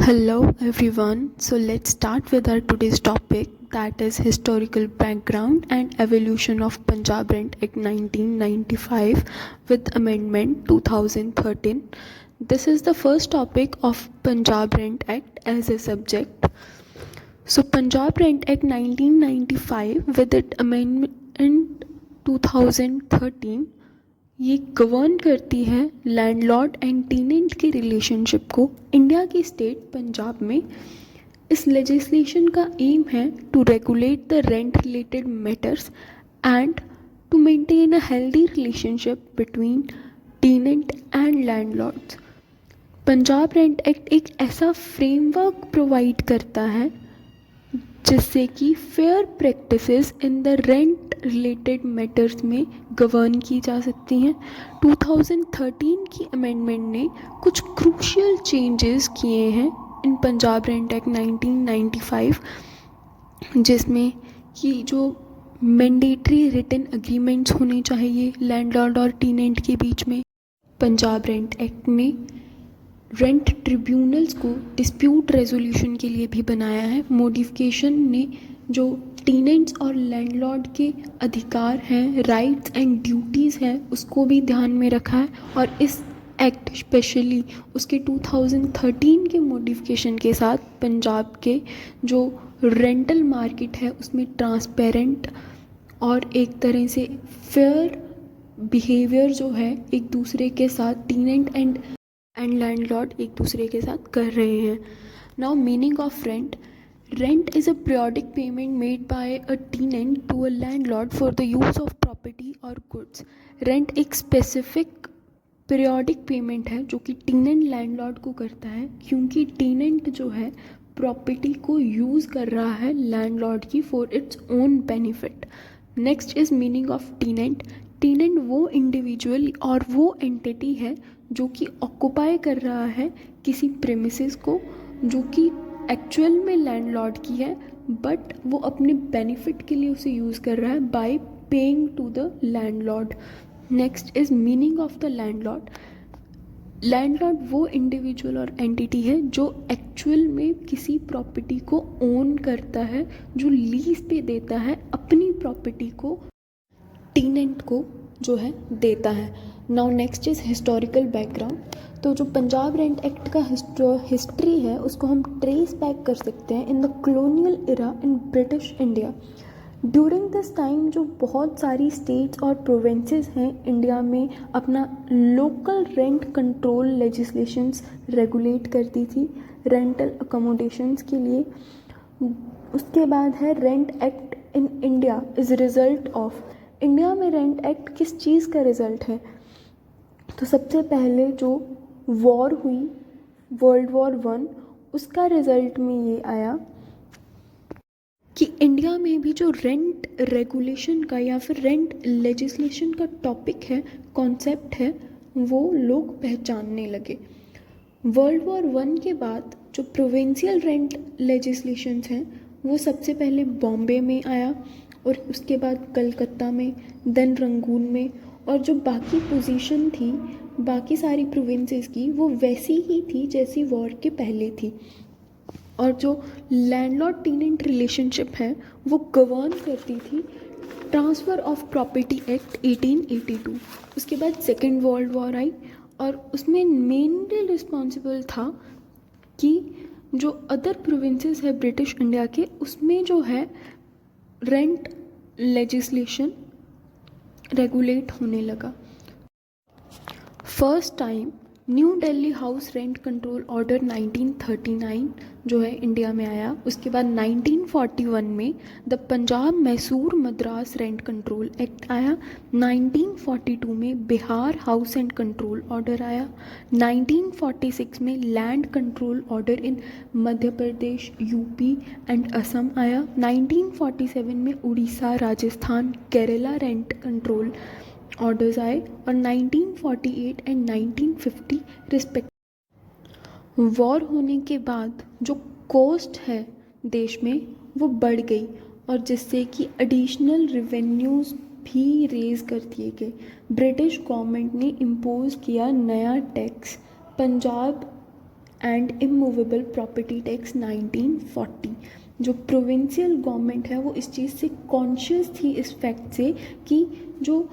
Hello everyone. So let's start with our today's topic, that is historical background and evolution of Punjab Rent Act 1995 with amendment 2013. This is the first topic of Punjab Rent Act as a subject. So Punjab Rent Act 1995 with its amendment 2013 ये govern करती है landlord and tenant के relationship को India की state Punjab में. इस legislation का aim है to regulate the rent related matters and to maintain a healthy relationship between tenant and landlords. Punjab rent act एक ऐसा फ्रेमवर्क प्रोवाइड करता है जिससे कि fair practices in the rent related matters में गवर्न की जा सकती हैं. 2013 की अमेंडमेंट ने कुछ क्रूशियल चेंजेस किए हैं इन पंजाब रेंट एक्ट 1995, जिसमें कि जो मैंडेटरी रिटन एग्रीमेंट्स होने चाहिए लैंडलॉर्ड और टेनेंट के बीच में. पंजाब रेंट एक्ट ने रेंट ट्रिब्यूनल्स को डिस्प्यूट रेजोल्यूशन के लिए भी बनाया है. मॉडिफिकेशन ने जो टेनेंट्स और लैंडलॉर्ड के अधिकार हैं, राइट्स एंड ड्यूटीज़ हैं, उसको भी ध्यान में रखा है. और इस एक्ट स्पेशली उसके 2013 के मॉडिफिकेशन के साथ पंजाब के जो रेंटल मार्केट है उसमें ट्रांसपेरेंट और एक तरह से फेयर बिहेवियर जो है एक दूसरे के साथ टेनेंट एंड लैंडलॉर्ड एक दूसरे के साथ कर रहे हैं. Now meaning of rent. Rent is a periodic payment made by a tenant to a landlord for the use of property or goods. Rent एक स्पेसिफिक पीरियोडिक पेमेंट है जो कि टेनेंट लैंडलॉर्ड को करता है, क्योंकि टेनेंट जो है प्रॉपर्टी को यूज़ कर रहा है लैंडलॉर्ड की for its own benefit. Next is meaning of tenant. Tenant वो इंडिविजुअल और वो एंटिटी है जो कि ऑक्यूपाई कर रहा है किसी प्रेमिसेस को जो कि एक्चुअल में लैंडलॉर्ड की है, बट वो अपने बेनिफिट के लिए उसे यूज़ कर रहा है by paying to the landlord. Next is meaning of the landlord. Landlord वो इंडिविजुअल और एंटिटी है जो एक्चुअल में किसी प्रॉपर्टी को ओन करता है, जो लीज पे देता है अपनी प्रॉपर्टी को टेनेंट को जो है देता है. Now next is historical background. तो जो पंजाब रेंट एक्ट का हिस्ट्री है उसको हम ट्रेस बैक कर सकते हैं in the colonial era in British India. During this time जो बहुत सारी स्टेट्स और प्रोविंसेस हैं इंडिया में अपना local rent control legislations regulate करती थी रेंटल अकोमोडेशंस के लिए. उसके बाद है rent act in India is result of. India में रेंट एक्ट किस चीज़ का रिज़ल्ट है? तो सबसे पहले जो वॉर हुई वर्ल्ड वॉर 1 उसका रिज़ल्ट में ये आया कि इंडिया में भी जो रेंट रेगुलेशन का या फिर रेंट लेजिस्लेशन का टॉपिक है, कॉन्सेप्ट है, वो लोग पहचानने लगे. वर्ल्ड वॉर 1 के बाद जो प्रोविंशियल रेंट लेजिस्लेशंस हैं वो सबसे पहले बॉम्बे में आया और उसके बाद कलकत्ता में, देन रंगून में, और जो बाकी पोजीशन थी बाकी सारी प्रोविंसेस की वो वैसी ही थी जैसी वॉर के पहले थी. और जो लैंडलॉर्ड टेनेंट रिलेशनशिप है वो गवर्न करती थी ट्रांसफ़र ऑफ प्रॉपर्टी एक्ट 1882. उसके बाद सेकेंड वर्ल्ड वॉर आई और उसमें मेनली रिस्पॉन्सिबल था कि जो अदर प्रोविंसेस है ब्रिटिश इंडिया के उसमें जो है रेंट लेजिस्लेशन रेगुलेट होने लगा. First time new Delhi house rent control order 1939 जो है इंडिया में आया. उसके बाद 1941 में the Punjab Mysore Madras rent control act आया. 1942 में Bihar house and control order आया. 1946 में land control order in Madhya Pradesh, UP and Assam आया. 1947 में Orissa, Rajasthan, Kerala rent control orders आए और 1948 एंड 1950 रिस्पेक्ट. वॉर होने के बाद जो कॉस्ट है देश में वो बढ़ गई और जिससे कि एडिशनल रेवेन्यूज़ भी रेज़ कर दिए गए. ब्रिटिश गवर्नमेंट ने इम्पोज किया नया tax. Punjab and immovable property tax 1940। जो प्रोविंशियल गवर्नमेंट है वो इस चीज़ से कॉन्शियस थी, इस फैक्ट से कि जो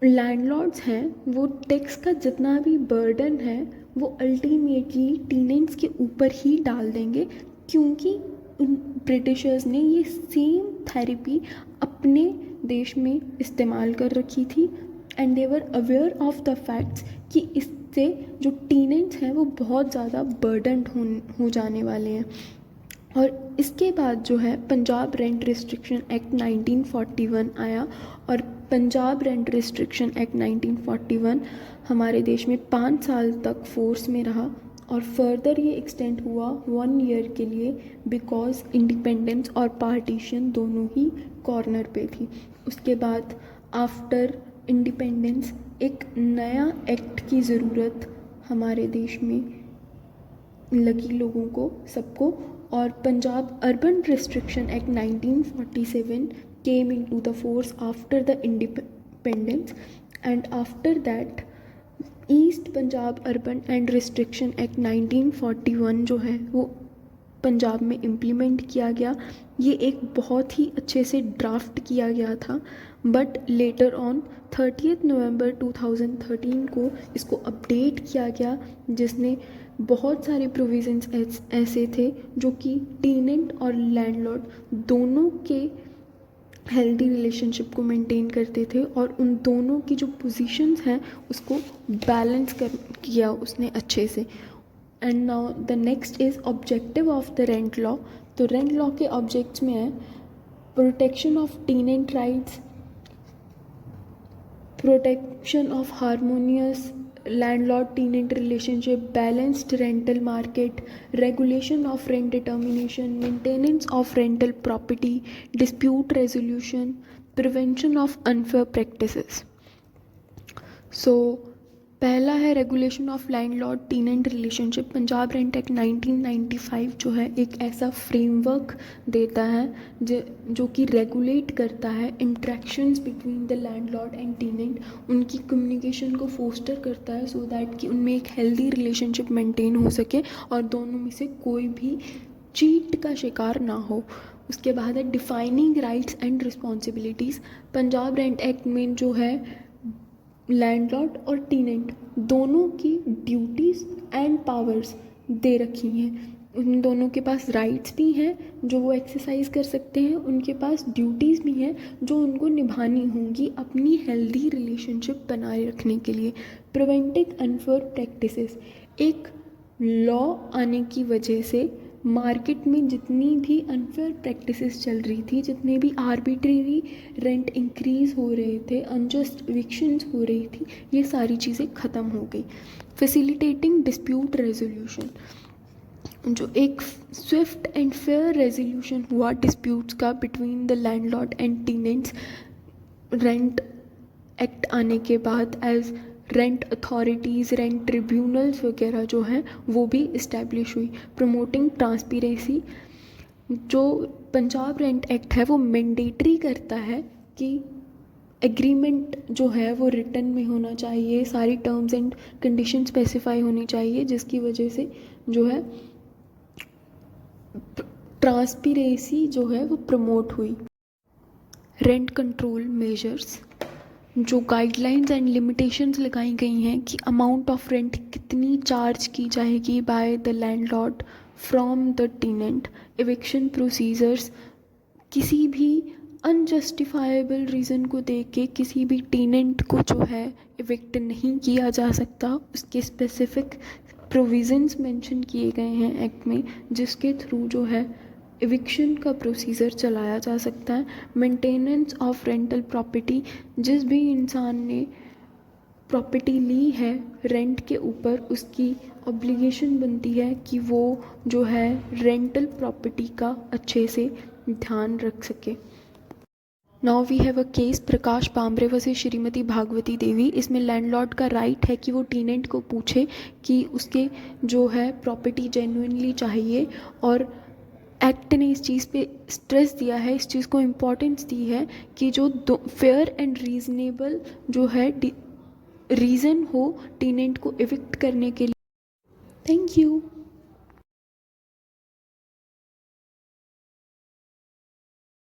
लैंडलॉर्ड्स हैं वो टैक्स का जितना भी बर्डन है वो अल्टीमेटली टीनेंट्स के ऊपर ही डाल देंगे, क्योंकि ब्रिटिशर्स ने ये सेम थेरेपी अपने देश में इस्तेमाल कर रखी थी and they were aware of the facts कि इससे जो टीनेंट्स हैं वो बहुत ज़्यादा बर्डनड हो जाने वाले हैं। और इसके बाद जो है पंजाब रेंट रिस्ट्रिक्शन एक्ट 1941 आया, और पंजाब रेंट रिस्ट्रिक्शन एक्ट 1941 हमारे देश में 5 साल तक फोर्स में रहा, और फर्दर ये एक्सटेंड हुआ 1 ईयर के लिए, बिकॉज इंडिपेंडेंस और पार्टीशन दोनों ही कॉर्नर पे थी। उसके बाद आफ्टर इंडिपेंडेंस एक नया एक्ट की ज़रूरत हमारे देश में लगी लोगों को, सबको, और Punjab urban restriction act 1947 came into the force after the independence, and after that east Punjab urban and restriction act 1941 जो है वो पंजाब में इम्प्लीमेंट किया गया। ये एक बहुत ही अच्छे से ड्राफ्ट किया गया था, बट लेटर ऑन 30 नवंबर 2013 को इसको अपडेट किया गया, जिसने बहुत सारे प्रोविजंस ऐसे थे जो कि टेनेंट और लैंडलॉर्ड दोनों के हेल्दी रिलेशनशिप को मेंटेन करते थे, और उन दोनों की जो पोजीशंस हैं उसको बैलेंस कर किया उसने अच्छे से। And now the next is objective of the rent law. तो रेंट लॉ के ऑब्जेक्ट्स में है protection of tenant rights, protection of harmonious landlord-tenant relationship, balanced rental market, regulation of rent determination, maintenance of rental property, dispute resolution, prevention of unfair practices. So पहला है regulation of landlord tenant relationship. Punjab rent act 1995 जो है एक ऐसा framework देता है जो कि रेगुलेट करता है interactions between the landlord and tenant, उनकी कम्युनिकेशन को फोस्टर करता है सो दैट कि उनमें एक हेल्दी रिलेशनशिप मेंटेन हो सके और दोनों में से कोई भी चीट का शिकार ना हो। उसके बाद है defining rights and responsibilities. Punjab rent act में जो है लैंडलॉर्ड और टेनेंट दोनों की ड्यूटीज़ एंड पावर्स दे रखी हैं। उन दोनों के पास राइट्स भी हैं जो वो एक्सरसाइज कर सकते हैं, उनके पास ड्यूटीज़ भी हैं जो उनको निभानी होंगी अपनी हेल्दी रिलेशनशिप बनाए रखने के लिए। प्रिवेंटिंग अनफेयर प्रैक्टिसेस, एक लॉ आने की वजह से मार्केट में जितनी भी अनफेयर प्रैक्टिसेस चल रही थी, जितने भी आर्बिट्रेरी रेंट इंक्रीज़ हो रहे थे, अनजस्ट इविक्शंस हो रही थी, ये सारी चीज़ें ख़त्म हो गई। फैसिलिटेटिंग डिस्प्यूट रेजोल्यूशन, जो एक स्विफ्ट एंड फेयर रेजोल्यूशन हुआ डिस्प्यूट्स का between the landlord and tenants rent act आने के बाद, as rent authorities, rent tribunals वगैरह जो हैं वो भी इस्टेब्लिश हुई। प्रमोटिंग ट्रांसपेरेंसी, जो पंजाब रेंट एक्ट है वो मैंडेटरी करता है कि एग्रीमेंट जो है वो रिटन में होना चाहिए, सारी टर्म्स एंड कंडीशन स्पेसिफाई होनी चाहिए, जिसकी वजह से जो है ट्रांसपेरेंसी जो है वो प्रमोट हुई। रेंट कंट्रोल मेजर्स, जो गाइडलाइंस एंड लिमिटेशंस लगाई गई हैं कि अमाउंट ऑफ रेंट कितनी चार्ज की जाएगी by the landlord from the tenant. Eviction procedures, किसी भी अनजस्टिफाइबल रीज़न को देख के किसी भी टेनेंट को जो है एविक्ट नहीं किया जा सकता, उसके स्पेसिफिक प्रोविजंस मेंशन किए गए हैं एक्ट में, जिसके थ्रू जो है एविक्शन का प्रोसीजर चलाया जा सकता है। मेंटेनेंस ऑफ रेंटल प्रॉपर्टी, जिस भी इंसान ने प्रॉपर्टी ली है रेंट के ऊपर, उसकी ऑब्लिगेशन बनती है कि वो जो है रेंटल प्रॉपर्टी का अच्छे से ध्यान रख सके। Now we have a case Prakash Pamre versus Shrimati Bhagwati Devi. इसमें लैंडलॉर्ड का राइट है कि वो टेनेंट को पूछे कि उसके जो है प्रॉपर्टी जेन्युइनली चाहिए, और एक्ट ने इस चीज़ पे स्ट्रेस दिया है, इस चीज़ को इम्पोर्टेंस दी है कि जो फेयर एंड रीज़नेबल जो है रीज़न हो टेनेंट को एविक्ट करने के लिए। Thank you.